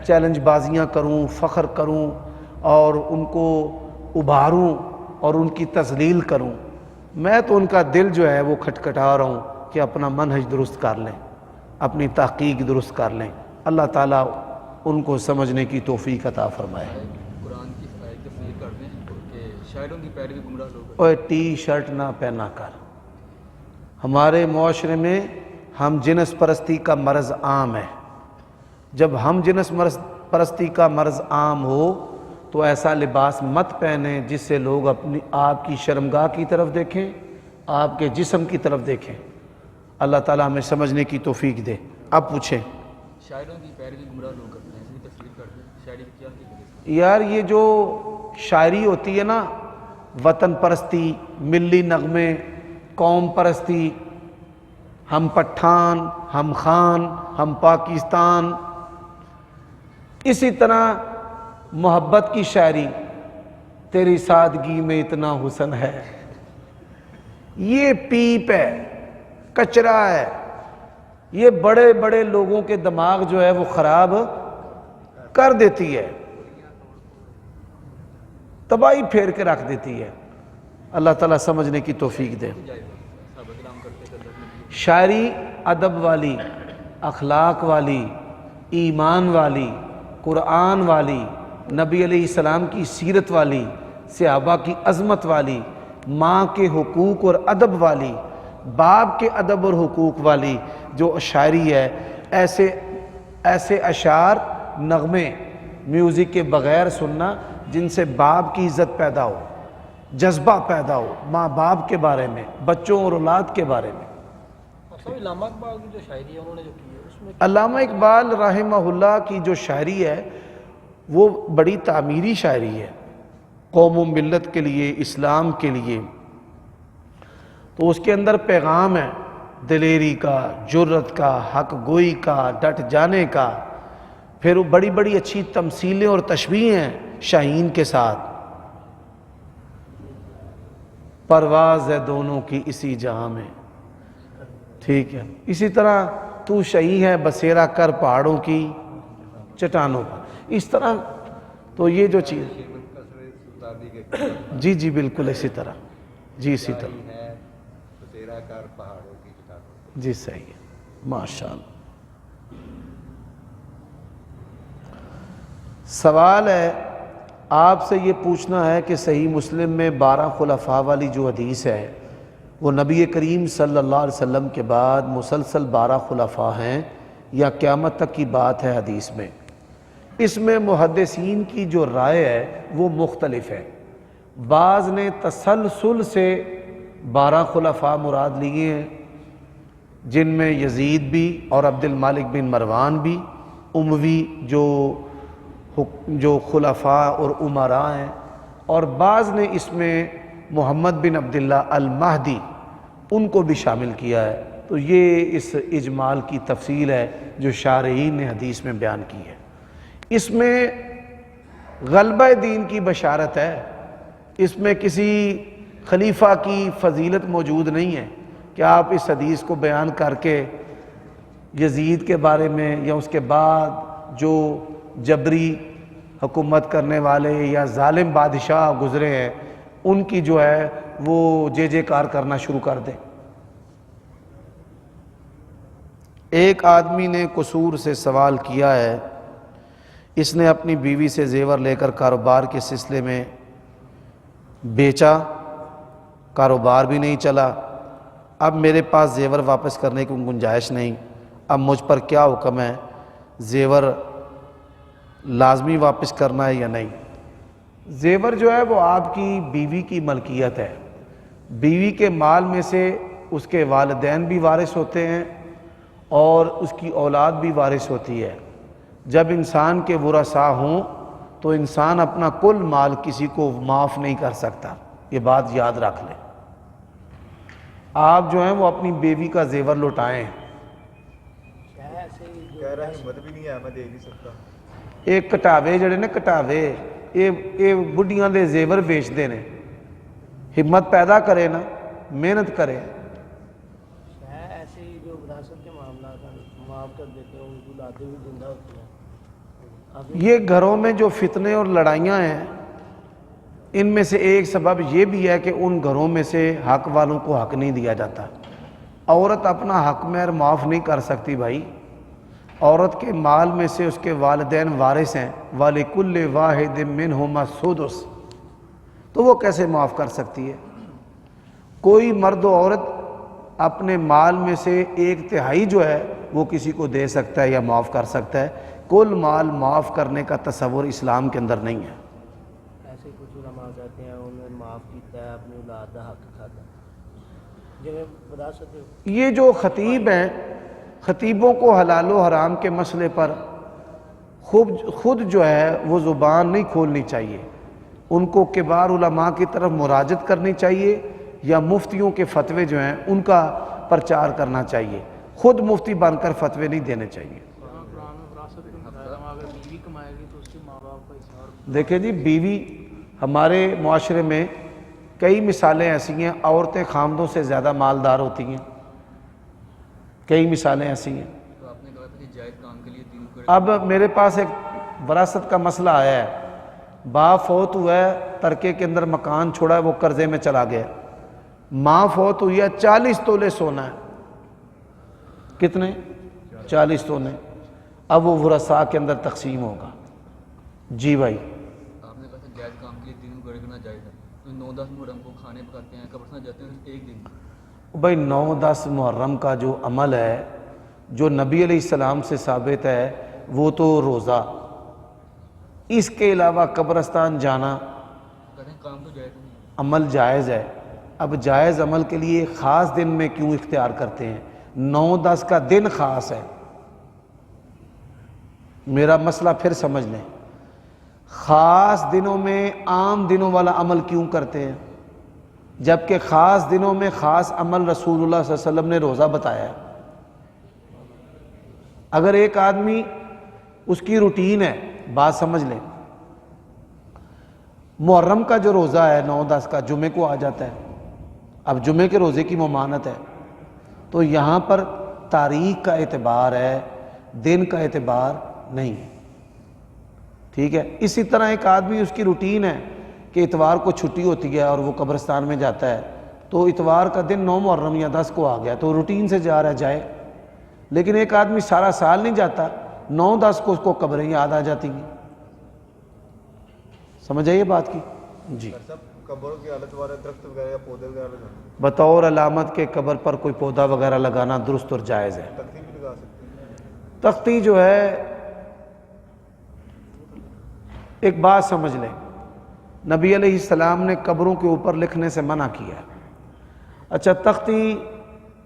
چیلنج بازیاں کروں، فخر کروں اور ان کو ابھاروں اور ان کی تذلیل کروں. میں تو ان کا دل جو ہے وہ کھٹکھٹا رہا ہوں کہ اپنا منہج درست کر لیں، اپنی تحقیق درست کر لیں. اللہ تعالیٰ ان کو سمجھنے کی توفیق عطا فرمائے. قرآن کی تفسیر کر دیں کہ شاعروں کی پیروی گمراہ لوگ. اور ٹی شرٹ نہ پہنا کر. ہمارے معاشرے میں ہم جنس پرستی کا مرض عام ہے. جب ہم جنس پرستی کا مرض عام ہو تو ایسا لباس مت پہنیں جس سے لوگ آپ کی شرمگاہ کی طرف دیکھیں، آپ کے جسم کی طرف دیکھیں. اللہ تعالیٰ ہمیں سمجھنے کی توفیق دے. اب پوچھیں. شاعروں کی پیروی گمراہ لوگ کرتے ہیں، اس کی تفسیر کر دیں. شاعری کی کیا حقیقت؟ یار یہ جو شاعری ہوتی ہے نا، وطن پرستی، ملی نغمے، قوم پرستی، ہم پٹھان، ہم خان، ہم پاکستان، اسی طرح محبت کی شاعری، تیری سادگی میں اتنا حسن ہے، یہ پیپ ہے، کچرا ہے. یہ بڑے بڑے لوگوں کے دماغ جو ہے وہ خراب کر دیتی ہے، تباہی پھیر کے رکھ دیتی ہے. اللہ تعالیٰ سمجھنے کی توفیق دے. شاعری ادب والی، اخلاق والی، ایمان والی، قرآن والی، نبی علیہ السلام کی سیرت والی، صحابہ کی عظمت والی، ماں کے حقوق اور ادب والی، باپ کے ادب اور حقوق والی جو شاعری ہے، ایسے اشعار، نغمے، میوزک کے بغیر سننا جن سے باپ کی عزت پیدا ہو، جذبہ پیدا ہو ماں باپ کے بارے میں، بچوں اور اولاد کے بارے میں. علامہ اقبال کی جو شاعری ہے انہوں نے جو کی ہے اس میں علامہ اقبال رحمہ اللہ کی جو شاعری ہے وہ بڑی تعمیری شاعری ہے، قوم و ملت کے لیے، اسلام کے لیے. تو اس کے اندر پیغام ہے دلیری کا، جرت کا، حق گوئی کا، ڈٹ جانے کا. پھر وہ بڑی بڑی اچھی تمثیلیں اور تشبیہیں ہیں شاہین کے ساتھ. پرواز ہے دونوں کی اسی جہاں میں، ٹھیک ہے. اسی طرح تو شہی ہے بسیرا کر پہاڑوں کی چٹانوں پر. اس طرح تو یہ جو چیز جی جی بالکل اسی طرح، جی اسی طرح جی صحیح ہے. ماشاء اللہ. سوال ہے آپ سے یہ پوچھنا ہے کہ صحیح مسلم میں 12 خلفاء والی جو حدیث ہے وہ نبی کریم صلی اللہ علیہ وسلم کے بعد مسلسل 12 خلفاء ہیں یا قیامت تک کی بات ہے حدیث میں؟ اس میں محدثین کی جو رائے ہے وہ مختلف ہے۔ بعض نے تسلسل سے 12 خلفاء مراد لیے ہیں، جن میں یزید بھی اور عبد المالک بن مروان بھی، اموی جو خلفاء اور امراء ہیں، اور بعض نے اس میں محمد بن عبداللہ المہدی ان کو بھی شامل کیا ہے۔ تو یہ اس اجمال کی تفصیل ہے جو شارحین نے حدیث میں بیان کی ہے۔ اس میں غلبہ دین کی بشارت ہے، اس میں کسی خلیفہ کی فضیلت موجود نہیں ہے کہ آپ اس حدیث کو بیان کر کے یزید کے بارے میں یا اس کے بعد جو جبری حکومت کرنے والے یا ظالم بادشاہ گزرے ہیں ان کی جو ہے وہ جے کار کرنا شروع کر دیں۔ ایک آدمی نے قصور سے سوال کیا ہے، اس نے اپنی بیوی سے زیور لے کر کاروبار کے سلسلے میں بیچا، کاروبار بھی نہیں چلا، اب میرے پاس زیور واپس کرنے کی گنجائش نہیں، اب مجھ پر کیا حکم ہے؟ زیور لازمی واپس کرنا ہے یا نہیں؟ زیور جو ہے وہ آپ کی بیوی کی ملکیت ہے، بیوی کے مال میں سے اس کے والدین بھی وارث ہوتے ہیں اور اس کی اولاد بھی وارث ہوتی ہے۔ جب انسان کے ورثاء ہوں تو انسان اپنا کل مال کسی کو معاف نہیں کر سکتا، یہ بات یاد رکھ لیں۔ آپ جو ہیں وہ اپنی بیوی کا زیور لوٹائیں۔ کہہ رہا ہمت بھی نہیں ہے، میں دے نہیں سکتا۔ ایک کٹاوے جڑے نے کٹاوے یہ بڈیاں دے زیور بیچتے ہیں، ہمت پیدا کرے نا، محنت کرے۔ ایسے ہی جو وراثت کے معاملات معاف کر دیتے ہیں، ان کی اولادیں بھی زندہ ہوتی ہیں۔ یہ گھروں میں جو فتنے اور لڑائیاں ہیں ان میں سے ایک سبب یہ بھی ہے کہ ان گھروں میں سے حق والوں کو حق نہیں دیا جاتا۔ عورت اپنا حق مہر معاف نہیں کر سکتی بھائی، عورت کے مال میں سے اس کے والدین وارث ہیں، وَلِكُلِّ وَاحِدٍ مِّنْهُمَا السُّدُسُ، تو وہ کیسے معاف کر سکتی ہے؟ کوئی مرد و عورت اپنے مال میں سے 1/3 جو ہے وہ کسی کو دے سکتا ہے یا معاف کر سکتا ہے، کل مال معاف کرنے کا تصور اسلام کے اندر نہیں ہے۔ ایسے کچھ علماء کہتے ہیں انہوں نے معاف کیتا ہے، اپنی اولاد کا حق کھاتا ہے۔ وراثت یہ جو خطیب ہیں، خطیبوں کو حلال و حرام کے مسئلے پر خود جو ہے وہ زبان نہیں کھولنی چاہیے، ان کو کبار علماء کی طرف مراجعت کرنی چاہیے یا مفتیوں کے فتوے جو ہیں ان کا پرچار کرنا چاہیے، خود مفتی بن کر فتوے نہیں دینے چاہیے۔ دیکھیں جی، بیوی ہمارے معاشرے میں کئی مثالیں ایسی ہیں، عورتیں خامدوں سے زیادہ مالدار ہوتی ہیں، کئی مثالیں ایسی ہیں۔ تو آپ نے کہا تھا کہ جائز کام کے لیے تین ٹکڑے۔ اب میرے پاس ایک وراثت کا مسئلہ آیا ہے، باپ فوت ہوا ہے، ترکے کے اندر مکان چھوڑا ہے، وہ قرضے میں چلا گیا، ماں فوت ہوئی ہے، 40 تولے سونا ہے۔ کتنے؟ 40 تولے۔ اب وہ ورثاء کے اندر تقسیم ہوگا۔ جی بھائی، آپ نے کہا تھا جائز کام کے لیے تین ٹکڑے کرنا جائز ہے، تو 9-10 محرم کو کھانے پکاتے ہیں، قبرستان جاتے ہیں ایک دن۔ بھائی 9-10 محرم کا جو عمل ہے جو نبی علیہ السلام سے ثابت ہے وہ تو روزہ، اس کے علاوہ قبرستان جانا کہتے ہیں کام تو جائز نہیں ہے۔ عمل جائز ہے۔ اب جائز عمل کے لیے خاص دن میں کیوں اختیار کرتے ہیں؟ 9-10 کا دن خاص ہے، میرا مسئلہ پھر سمجھ لیں، خاص دنوں میں عام دنوں والا عمل کیوں کرتے ہیں جبکہ خاص دنوں میں خاص عمل رسول اللہ صلی اللہ علیہ وسلم نے روزہ بتایا ہے؟ اگر ایک آدمی اس کی روٹین ہے، بات سمجھ لیں، محرم کا جو روزہ ہے 9-10 کا جمعے کو آ جاتا ہے، اب جمعے کے روزے کی ممانت ہے، تو یہاں پر تاریخ کا اعتبار ہے، دن کا اعتبار نہیں، ٹھیک ہے۔ اسی طرح ایک آدمی اس کی روٹین ہے کہ اتوار کو چھٹی ہوتی ہے اور وہ قبرستان میں جاتا ہے، تو اتوار کا دن 9 محرم یا 10 کو آ گیا تو روٹین سے جا رہا جائے، لیکن ایک آدمی سارا سال نہیں جاتا، 9-10 کو اس کو قبریں یاد آ جاتی ہیں، سمجھ آئیے بات کی؟ جی سب قبروں کی حالت والے درخت وغیرہ یا پودے وغیرہ لگانا، بطور علامت کے قبر پر کوئی پودا وغیرہ لگانا درست اور جائز ہے۔ تختی بھی لگا سکتے ہیں۔ تختی جو ہے، ایک بات سمجھ لیں، نبی علیہ السلام نے قبروں کے اوپر لکھنے سے منع کیا ہے۔ اچھا، تختی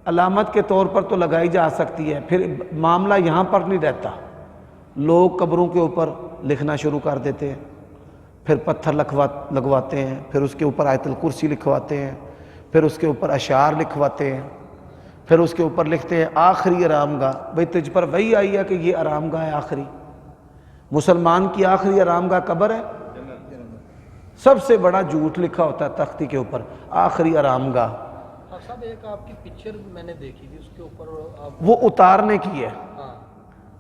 علامت کے طور پر تو لگائی جا سکتی ہے، پھر معاملہ یہاں پر نہیں رہتا، لوگ قبروں کے اوپر لکھنا شروع کر دیتے ہیں، پھر پتھر لگواتے ہیں، پھر اس کے اوپر آیت الکرسی لکھواتے ہیں، پھر اس کے اوپر اشعار لکھواتے ہیں، پھر اس کے اوپر لکھتے ہیں آخری آرام گاہ۔ بھئی تجھ پر وہی آئی ہے کہ یہ آرام گاہ ہے آخری؟ مسلمان کی آخری آرام گاہ قبر ہے؟ سب سے بڑا جھوٹ لکھا ہوتا ہے تختی کے اوپر آخری آرام گاہ۔ صاحب ایک آپ کی پکچر میں نے دیکھی تھی، اس کے اوپر وہ اتارنے کی ہے،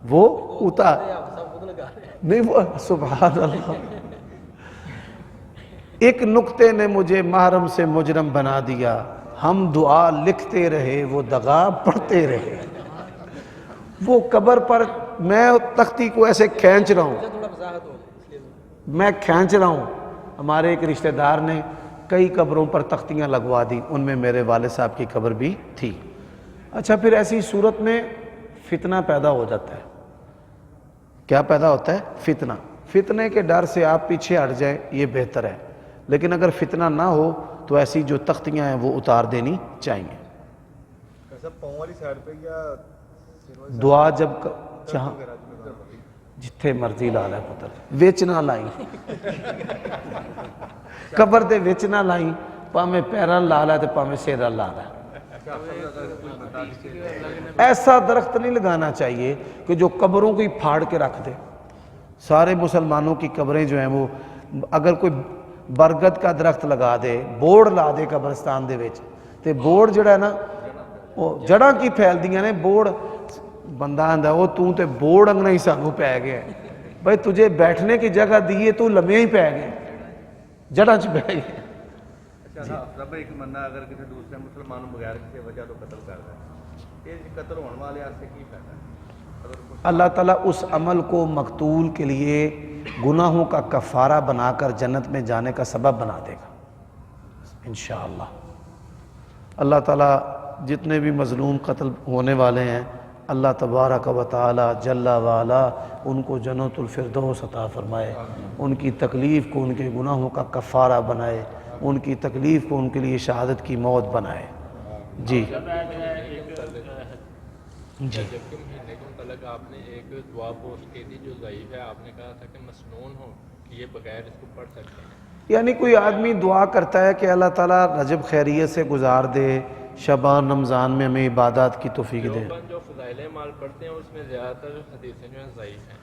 وہ اتار سب خود لگا رہے ہیں۔ نہیں، وہ سبحان اللہ، ایک نقطے نے مجھے محرم سے مجرم بنا دیا، ہم دعا لکھتے رہے وہ دغا پڑھتے رہے۔ وہ قبر پر میں تختی کو ایسے کھینچ رہا ہوں، تھوڑا وضاحت ہو اس لیے میں کھینچ رہا ہوں، ہمارے ایک رشتہ دار نے کئی قبروں پر تختیاں لگوا دی، ان میں میرے والد صاحب کی قبر بھی تھی۔ اچھا، پھر ایسی صورت میں فتنہ پیدا ہو جاتا ہے۔ کیا پیدا ہوتا ہے؟ فتنہ۔ فتنے کے ڈر سے آپ پیچھے ہٹ جائیں، یہ بہتر ہے، لیکن اگر فتنہ نہ ہو تو ایسی جو تختیاں ہیں وہ اتار دینی چاہیے۔ سب پاؤں والی سائڈ پہ یا دعا جب جہاں جتھے مرضی لا لے پتر، وچ نہ لائیں، قبر دے وچ نہ لائیں، پاویں پیراں لا لے تے پاویں سیراں لا لے۔ ایسا درخت نہیں لگانا چاہیے کہ جو قبروں کو ہی پھاڑ کے رکھ دے۔ سارے مسلمانوں کی قبریں جو ہیں وہ، اگر کوئی برگد کا درخت لگا دے، بورڈ لا دے قبرستان دے وچ، تے بورڈ جڑا ہے نا وہ جڑاں کی پھیل دیاں نے، بورڈ بندہ آندا وہ تو تے بورڈ انگنا ہی سانوں پہ گیا ہے، بھائی تجھے بیٹھنے کی جگہ دیئے تو لمحے ہی پہ گئے، جڑاں چ پہ گئے۔ اچھا رب ایک بندہ اگر کسی دوسرے مسلمان بغیر کسی وجہ تو قتل کر رہا ہے، یہ قتل ہونے والے سے کی فائدہ ہے؟ اللہ تعالیٰ اس عمل کو مقتول کے لیے گناہوں کا کفارہ بنا کر جنت میں جانے کا سبب بنا دے گا انشاءاللہ۔ اللہ تعالیٰ جتنے بھی مظلوم قتل ہونے والے ہیں، اللہ تبارک و تعالی جل وعلا ان کو جنت الفردوس عطا فرمائے، ان کی تکلیف کو ان کے گناہوں کا کفارہ بنائے، ان کی تکلیف کو ان کے لیے شہادت کی موت بنائے۔ جی جی جبکہ مہینے کے متعلق آپ نے ایک دعا پوسٹ کی تھی جو ضعیف ہے، آپ نے کہا تھا کہ مسنون ہو کہ یہ بغیر اس کو پڑھ سکتے ہیں، یعنی کوئی آدمی دعا کرتا ہے کہ اللہ تعالیٰ رجب خیریت سے گزار دے، شعبان رمضان میں ہمیں عبادات کی توفیق دے۔ جو فضائل اعمال پڑھتے ہیں اس میں زیادہ تر حدیثیں جو ہیں ضعیف ہیں،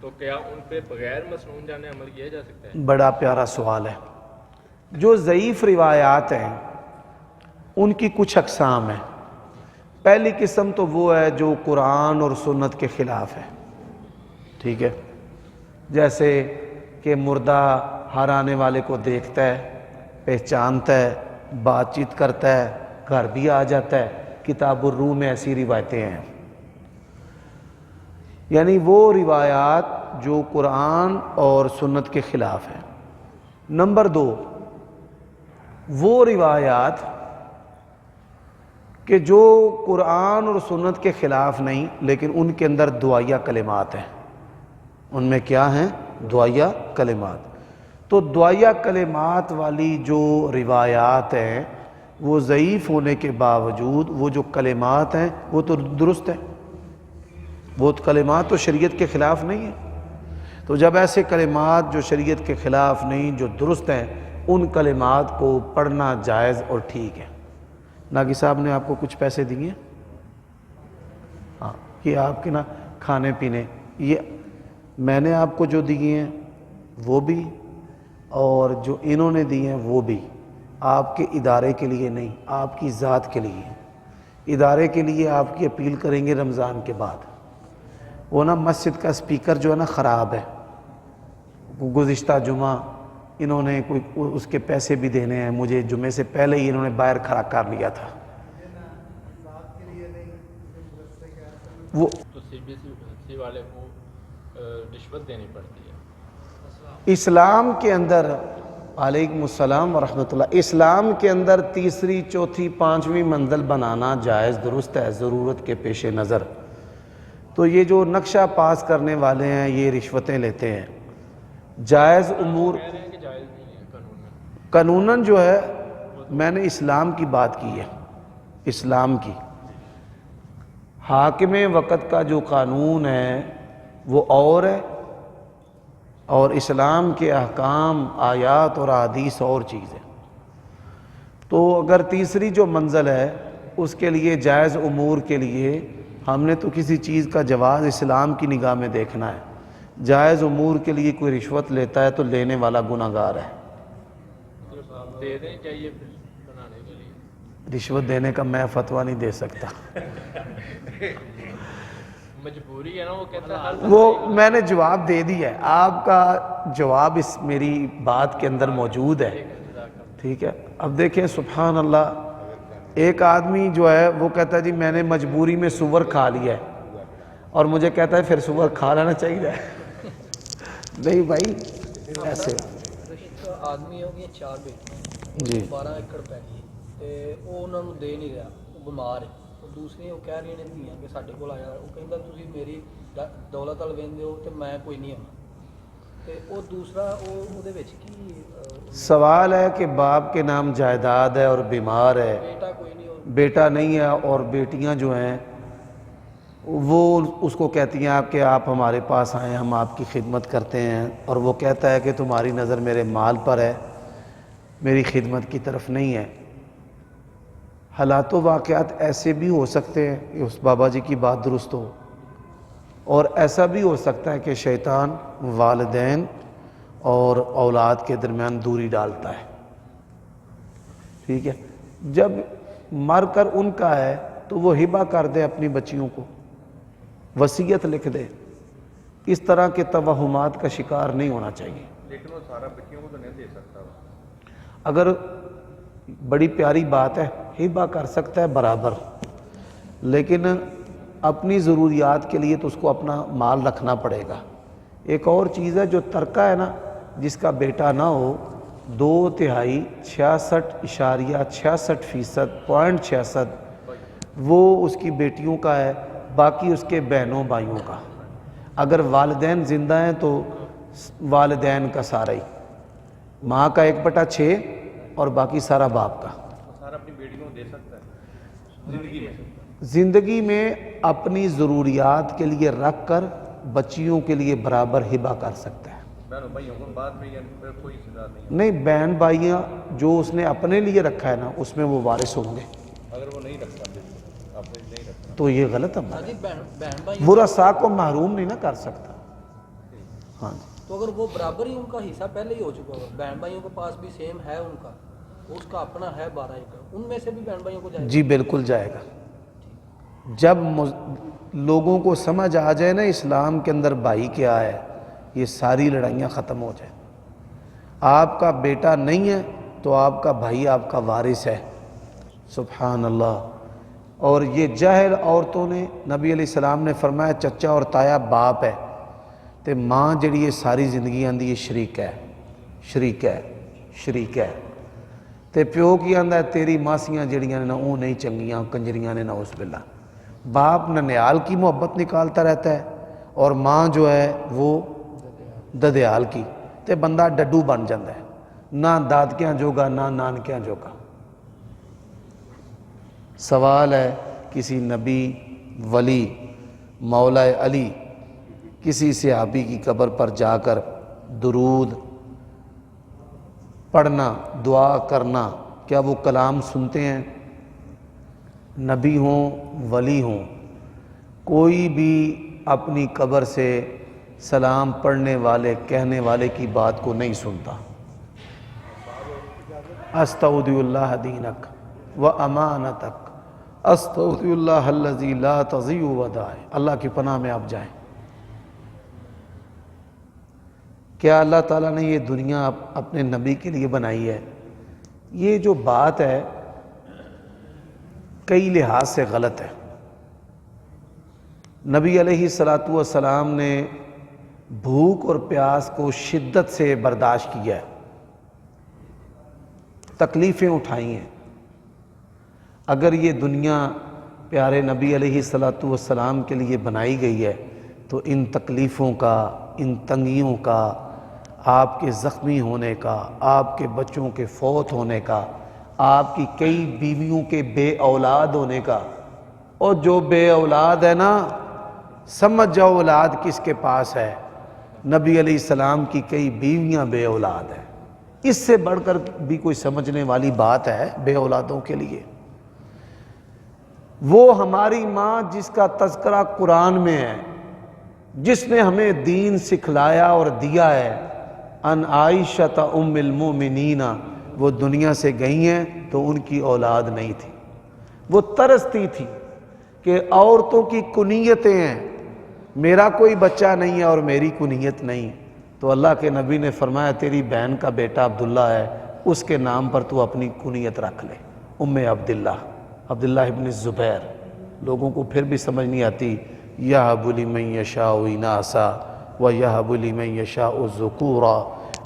تو کیا ان پہ بغیر مسنون جانے عمل کیا جا سکتا ہے؟ بڑا پیارا سوال ہے۔ جو ضعیف روایات ہیں ان کی کچھ اقسام ہیں۔ پہلی قسم تو وہ ہے جو قرآن اور سنت کے خلاف ہے، ٹھیک ہے، جیسے کہ مردہ ہر آنے والے کو دیکھتا ہے، پہچانتا ہے، بات چیت کرتا ہے، گھر بھی آ جاتا ہے۔ کتاب الروح میں ایسی روایتیں ہیں، یعنی وہ روایات جو قرآن اور سنت کے خلاف ہیں۔ نمبر دو، وہ روایات کہ جو قرآن اور سنت کے خلاف نہیں لیکن ان کے اندر دعائیہ کلمات ہیں، ان میں کیا ہیں؟ دعائیہ کلمات۔ تو دعائیہ کلمات والی جو روایات ہیں وہ ضعیف ہونے کے باوجود وہ جو کلمات ہیں وہ تو درست ہیں، وہ کلمات تو شریعت کے خلاف نہیں ہیں۔ تو جب ایسے کلمات جو شریعت کے خلاف نہیں، جو درست ہیں، ان کلمات کو پڑھنا جائز اور ٹھیک ہے۔ ناگی صاحب نے آپ کو کچھ پیسے دیے؟ ہاں، یہ آپ کے نا کھانے پینے، یہ میں نے آپ کو جو دیے ہیں وہ بھی، اور جو انہوں نے دیے ہیں وہ بھی، آپ کے ادارے کے لیے نہیں، آپ کی ذات کے لیے۔ ادارے کے لیے آپ کی اپیل کریں گے رمضان کے بعد۔ وہ نا مسجد کا سپیکر جو ہے نا خراب ہے، گزشتہ جمعہ انہوں نے کوئی اس کے پیسے بھی دینے ہیں مجھے، جمعے سے پہلے ہی انہوں نے باہر کھڑا کر لیا تھا۔ وہ تو سی بی سی والے کو رشوت دینی پڑتی ہے۔ اسلام کے اندر علیکم السلام ورحمۃ اللہ، اسلام کے اندر تیسری چوتھی پانچویں منزل بنانا جائز درست ہے ضرورت کے پیش نظر۔ تو یہ جو نقشہ پاس کرنے والے ہیں یہ رشوتیں لیتے ہیں، جائز امور قانوناً جو ہے، میں نے اسلام کی بات کی ہے، اسلام کی۔ حاکم وقت کا جو قانون ہے وہ اور ہے، اور اسلام کے احکام آیات اور احادیث اور چیز ہے۔ تو اگر تیسری جو منزل ہے اس کے لیے جائز امور کے لیے ہم نے تو کسی چیز کا جواز اسلام کی نگاہ میں دیکھنا ہے۔ جائز امور کے لیے کوئی رشوت لیتا ہے تو لینے والا گناہ گار ہے۔ دے دیں چاہیے بنانے کے لیے؟ رشوت دینے کا میں فتویٰ نہیں دے سکتا، مجبوری ہے نا، وہ کہتا ہے وہ میں نے جواب دے دیا ہے، آپ کا جواب اس میری بات کے اندر موجود ہے، ٹھیک ہے۔ اب دیکھیں سبحان اللہ، ایک آدمی جو ہے وہ کہتا ہے جی میں نے مجبوری میں سور کھا لیا ہے، اور مجھے کہتا ہے پھر سور کھا لینا چاہیے۔ نہیں بھائی ایسے ایک آدمی ہو گیا 4 بیٹے جی 12 ایکڑ پੈ گئی تے وہ انہوں نے دے نہیں رہا، وہ بیمار ہے، دوسری وہ کہہ رہی نے دھیاں کہ ساڈے کول آیا، وہ کہندا تسی میری دولت ال ویندے ہو تے میں کوئی نہیں ہوں، تے وہ دوسرا وہ دے وچ کی سوال ہے کہ باپ کے نام جائیداد ہے اور بیمار ہے، بیٹا کوئی نہیں ہو، بیٹا نہیں ہے، اور بیٹیاں جو ہیں وہ اس کو کہتی ہیں آپ کہ آپ ہمارے پاس آئیں، ہم آپ کی خدمت کرتے ہیں، اور وہ کہتا ہے کہ تمہاری نظر میرے مال پر ہے، میری خدمت کی طرف نہیں ہے۔ حالات و واقعات ایسے بھی ہو سکتے ہیں کہ اس بابا جی کی بات درست ہو، اور ایسا بھی ہو سکتا ہے کہ شیطان والدین اور اولاد کے درمیان دوری ڈالتا ہے، ٹھیک ہے۔ جب مر کر ان کا ہے تو وہ ہبہ کر دے اپنی بچیوں کو، وصیت لکھ دے، اس طرح کے توہمات کا شکار نہیں ہونا چاہیے۔ لیکن وہ سارا بچیوں کو تو نہیں دے سکتا۔ اگر بڑی پیاری بات ہے ہبہ کر سکتا ہے برابر، لیکن اپنی ضروریات کے لیے تو اس کو اپنا مال رکھنا پڑے گا۔ ایک اور چیز ہے جو ترکہ ہے نا، جس کا بیٹا نہ ہو، 2/3 66.66% وہ اس کی بیٹیوں کا ہے، باقی اس کے بہنوں بھائیوں کا۔ اگر والدین زندہ ہیں تو والدین کا سارا ہی، ماں کا 1/6 اور باقی سارا باپ کا۔ سارا اپنی بیٹیوں کو دے سکتا ہے زندگی میں؟ زندگی میں اپنی ضروریات کے لیے رکھ کر بچیوں کے لیے برابر ہبہ کر سکتا ہے۔ بہنوں بھائیوں کو بعد میں پھر کوئی سزا نہیں؟ نہیں، بہن بھائیاں جو اس نے اپنے لیے رکھا ہے نا اس میں وہ وارث ہوں گے۔ اگر وہ نہیں رکھتا آپ نے نہیں رکھتا تو یہ غلط عمل ہاں ہے، جی بہن بھائی ورثاء کو محروم نہیں نہ کر سکتا۔ ہاں جی، تو اگر وہ برابر ہی ان کا حصہ پہلے ہی ہو چکا ہوگا، بہن بھائیوں کے پاس بھی سیم ہے ان کا، اس کا اپنا ہے 12 ایکڑ، ان میں سے بھی بہن بھائیوں کو جائے گا؟ جی بالکل جائے گا۔ جب لوگوں کو سمجھ آ جائے نا اسلام کے اندر بھائی کیا ہے، یہ ساری لڑائیاں ختم ہو جائیں۔ آپ کا بیٹا نہیں ہے تو آپ کا بھائی آپ کا وارث ہے، سبحان اللہ۔ اور یہ جاہل عورتوں نے، نبی علیہ السلام نے فرمایا چچا اور تایا باپ ہے، تے ماں جڑی ہے ساری زندگی آندی ہے شریک ہے، شریک ہے، شریک ہے، تے پیو کی آندا ہے تیری ماسیاں جڑیاں نے نا وہ نہیں چنگیاں، کنجریاں نے نعوذ باللہ۔ باپ ننیال کی محبت نکالتا رہتا ہے اور ماں جو ہے وہ ددیال کی، تے بندہ ڈڈو بن جاتا ہے، نہ دادکیاں جوگا نہ نانکیاں جوگا۔ سوال ہے کسی نبی، ولی، مولا علی، کسی صحابی کی قبر پر جا کر درود پڑھنا، دعا کرنا، کیا وہ کلام سنتے ہیں؟ نبی ہوں ولی ہوں، کوئی بھی اپنی قبر سے سلام پڑھنے والے کہنے والے کی بات کو نہیں سنتا۔ استودع اللہ دینک و امانتک، استودع اللہ الذی لا تضیع ودائع، اللہ کی پناہ میں آپ جائیں۔ کیا اللہ تعالیٰ نے یہ دنیا اپنے نبی کے لیے بنائی ہے؟ یہ جو بات ہے کئی لحاظ سے غلط ہے۔ نبی علیہ الصلاۃ والسلام نے بھوک اور پیاس کو شدت سے برداشت کیا ہے، تکلیفیں اٹھائی ہیں۔ اگر یہ دنیا پیارے نبی علیہ الصلوۃ والسلام کے لیے بنائی گئی ہے تو ان تکلیفوں کا، ان تنگیوں کا، آپ کے زخمی ہونے کا، آپ کے بچوں کے فوت ہونے کا، آپ کی کئی بیویوں کے بے اولاد ہونے کا، اور جو بے اولاد ہے نا، سمجھ جاؤ اولاد کس کے پاس ہے، نبی علیہ السلام کی کئی بیویاں بے اولاد ہیں۔ اس سے بڑھ کر بھی کوئی سمجھنے والی بات ہے بے اولادوں کے لیے؟ وہ ہماری ماں جس کا تذکرہ قرآن میں ہے، جس نے ہمیں دین سکھلایا اور دیا ہے، ان عائشہ ام المومنین، وہ دنیا سے گئی ہیں تو ان کی اولاد نہیں تھی۔ وہ ترستی تھی کہ عورتوں کی کنیتیں ہیں، میرا کوئی بچہ نہیں ہے اور میری کنیت نہیں، تو اللہ کے نبی نے فرمایا تیری بہن کا بیٹا عبداللہ ہے، اس کے نام پر تو اپنی کنیت رکھ لے، ام عبداللہ، عبداللہ ابن الزبیر۔ لوگوں کو پھر بھی سمجھ نہیں آتی، یہب لمن یشاء اناسا ویہب لمن یشاء الذکورا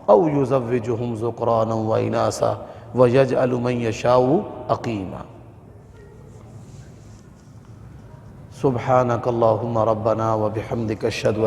او یزوجہم ذکرانا واناسا ویجعل من یشاء عقیما۔ سبحانک اللہم ربنا وبحمدک اشہد